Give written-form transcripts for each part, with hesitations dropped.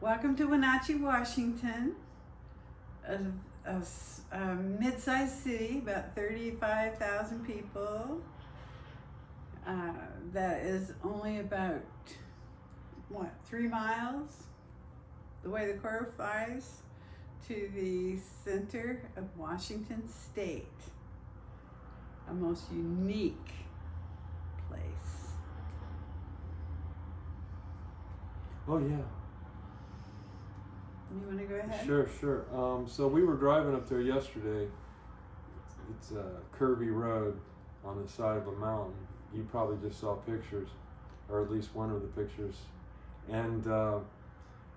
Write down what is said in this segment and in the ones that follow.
Welcome to Wenatchee, Washington, a mid-sized city, about 35,000 people. That is only about, 3 miles, the way the crow flies, to the center of Washington State, a most unique place. Oh, yeah. You want to go ahead? Sure. So we were driving up there yesterday. It's a curvy road on the side of a mountain. You probably just saw pictures, or at least one of the pictures. And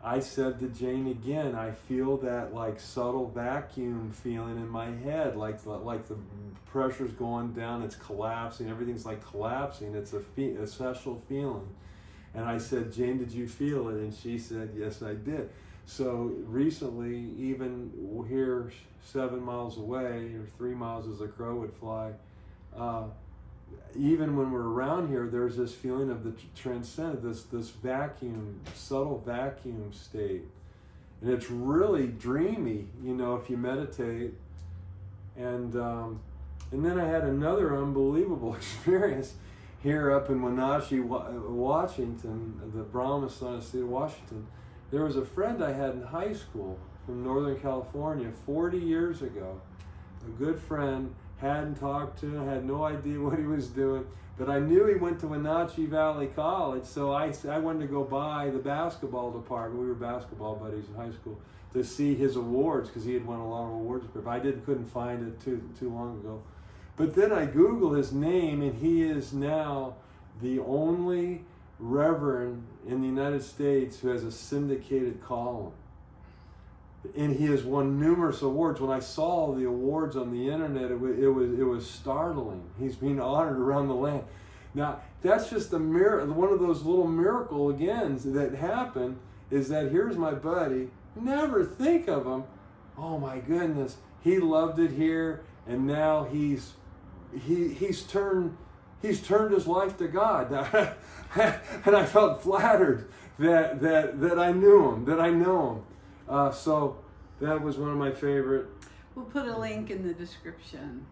I said to Jane again, I feel that like subtle vacuum feeling in my head, like the pressure's going down, it's collapsing, everything's like collapsing. It's a special feeling. And I said, Jane, did you feel it? And she said, yes, I did. So recently, even here 7 miles away, or 3 miles as a crow would fly, even when we're around here, there's this feeling of the transcendent, this vacuum, subtle vacuum state. And it's really dreamy, if you meditate. And then I had another unbelievable experience here up in Wenatchee, Washington, the Brahmasthan state of Washington. There was a friend I had in high school from Northern California 40 years ago, a good friend, hadn't talked to him, had no idea what he was doing, but I knew he went to Wenatchee Valley College, so I wanted to go by the basketball department, we were basketball buddies in high school, to see his awards, because he had won a lot of awards, but I couldn't find it too long ago. But then I Googled his name, and he is now the only reverend in the United States who has a syndicated column. And he has won numerous awards. When I saw the awards on the internet, it was startling. He's being honored around the land. Now, that's just a miracle. One of those little miracle again that happen is that here's my buddy. Never think of him. Oh my goodness, he loved it here, and now he's turned his life to God. And I felt flattered that I knew him, that I know him. So that was one of my favorite. We'll put a link in the description.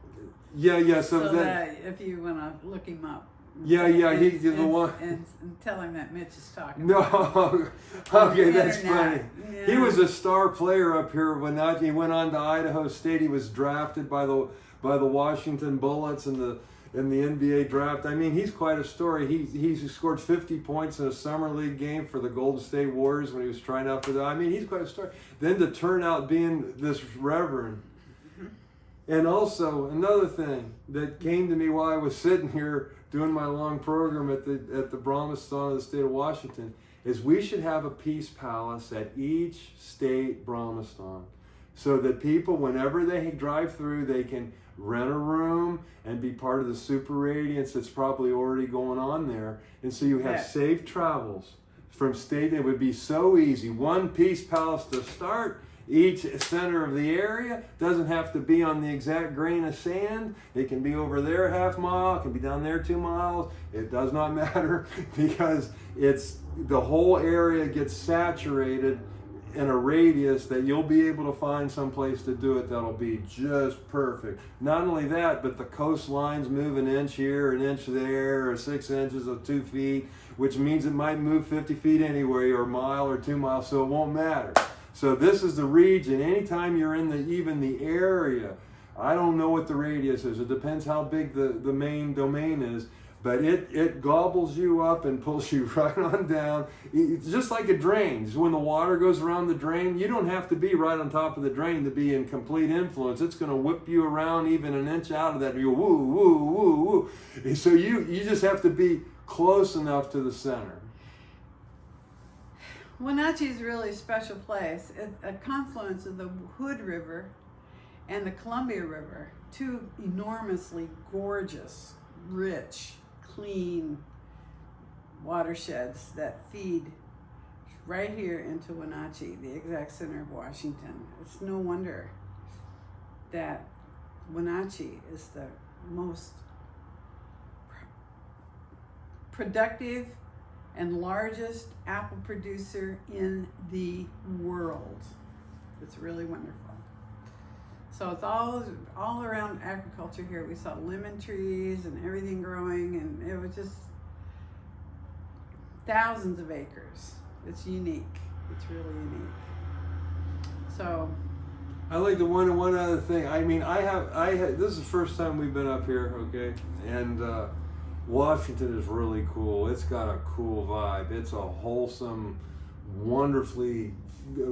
Yeah. So that if you want to look him up. He's the one. And tell him that Mitch is talking. No, okay, that's funny. Yeah. He was a star player up here when he went on to Idaho State. He was drafted by the Washington Bullets in the NBA draft. I mean, he's quite a story. He scored 50 points in a summer league game for the Golden State Warriors when he was trying out for that. I mean, he's quite a story. Then to turn out being this reverend. And also, another thing that came to me while I was sitting here doing my long program at the Brahmasthan of the state of Washington is we should have a peace palace at each state Brahmasthan so that people, whenever they drive through, they can rent a room and be part of the super radiance that's probably already going on there. And so you have safe travels from state. It would be so easy. One peace palace to start. Each center of the area doesn't have to be on the exact grain of sand. It can be over there half mile. It can be down there 2 miles. It does not matter because the whole area gets saturated in a radius that you'll be able to find some place to do it that'll be just perfect. Not only that, but the coastlines move an inch here, an inch there, or 6 inches of 2 feet, which means it might move 50 feet anyway, or a mile or 2 miles, so it won't matter. So this is the region. Anytime you're in even the area, I don't know what the radius is. It depends how big the main domain is. But it gobbles you up and pulls you right on down. It's just like a drain. When the water goes around the drain, you don't have to be right on top of the drain to be in complete influence. It's going to whip you around even an inch out of that. You go, woo, woo, woo, woo. So you just have to be close enough to the center. Wenatchee is a really special place. A confluence of the Hood River and the Columbia River, two enormously gorgeous, rich, clean watersheds that feed right here into Wenatchee, the exact center of Washington. It's no wonder that Wenatchee is the most productive and largest apple producer in the world. It's really wonderful. So it's all around agriculture here. We saw lemon trees and everything growing, and it was just thousands of acres. It's unique. It's really unique. So I like the one other thing. I mean, I have this is the first time we've been up here, okay? And Washington is really cool. It's got a cool vibe. It's a wholesome, wonderfully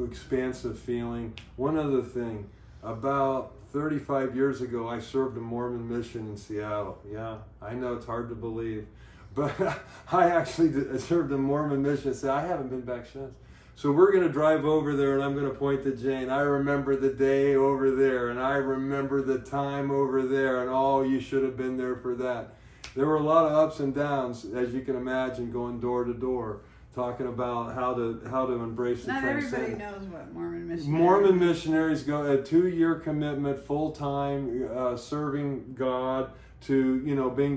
expansive feeling. One other thing, about 35 years ago, I served a Mormon mission in Seattle. Yeah, I know it's hard to believe, but I actually served a Mormon mission and said, I haven't been back since. So we're going to drive over there, and I'm going to point to Jane. I remember the day over there, and I remember the time over there, and oh, you should have been there for that. There were a lot of ups and downs, as you can imagine, going door to door, talking about how to embrace the transcendent. Not everybody knows what Mormon missionaries. Mormon missionaries go a 2-year commitment, full time, serving God to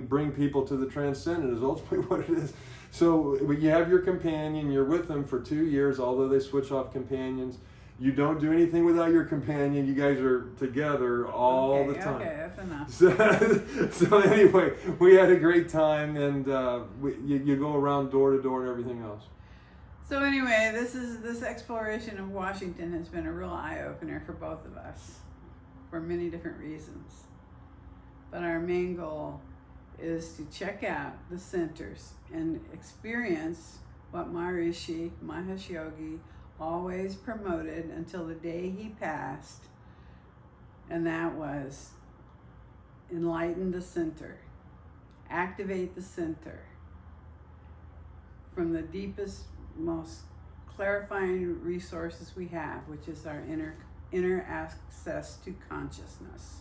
bring people to the transcendent is ultimately what it is. So you have your companion, you're with them for 2 years, although they switch off companions. You don't do anything without your companion. You guys are together all the time. Okay, that's enough. So anyway, we had a great time, and you go around door to door and everything else. So anyway, this exploration of Washington has been a real eye-opener for both of us for many different reasons. But our main goal is to check out the centers and experience what Maharishi Mahesh Yogi always promoted until the day he passed, and that was enlighten the center, activate the center from the deepest, most clarifying resources we have, which is our inner access to consciousness,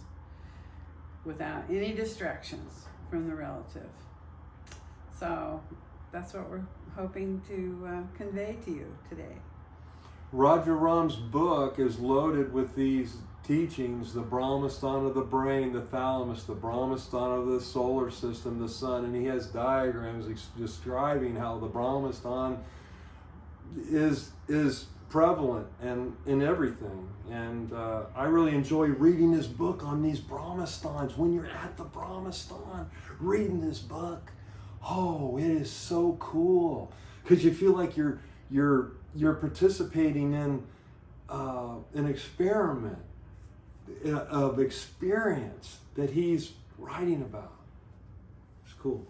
without any distractions from the relative. So that's what we're hoping to convey to you today. Roger Ram's book is loaded with these teachings: the Brahmasthan of the brain, the thalamus, the Brahmasthan of the solar system, the sun, and he has diagrams describing how the Brahmasthan is prevalent and in everything. And I really enjoy reading this book on these Brahmasthans. When you're at the Brahmasthan reading this book, oh, it is so cool, because you feel like you're participating in an experiment of experience that he's writing about. It's cool.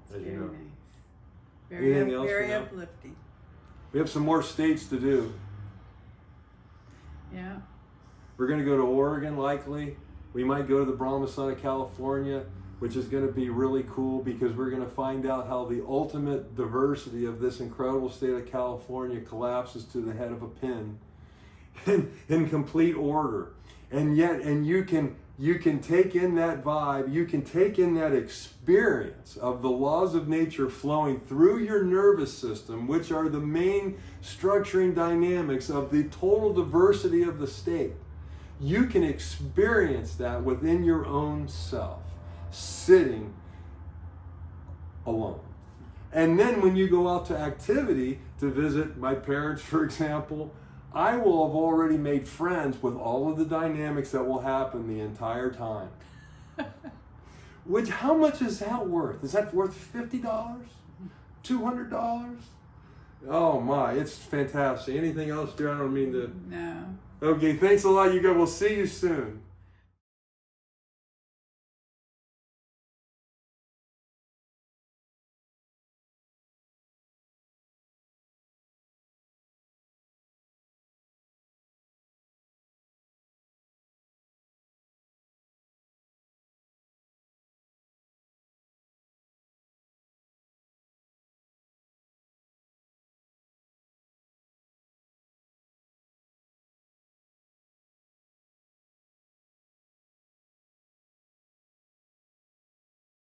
As Very you know. nice. Anything else Very for now? uplifting. We have some more states to do. Yeah. We're going to go to Oregon, likely. We might go to the Brahmasthan of California, which is going to be really cool, because we're going to find out how the ultimate diversity of this incredible state of California collapses to the head of a pin in complete order. And you can take in that vibe, you can take in that experience of the laws of nature flowing through your nervous system, which are the main structuring dynamics of the total diversity of the state. You can experience that within your own self, sitting alone. And then when you go out to activity to visit my parents, for example, I will have already made friends with all of the dynamics that will happen the entire time. Which, how much is that worth? Is that worth $50? $200? Oh my, it's fantastic. Anything else, dear? I don't mean to. No. Okay, thanks a lot, you guys. We'll see you soon.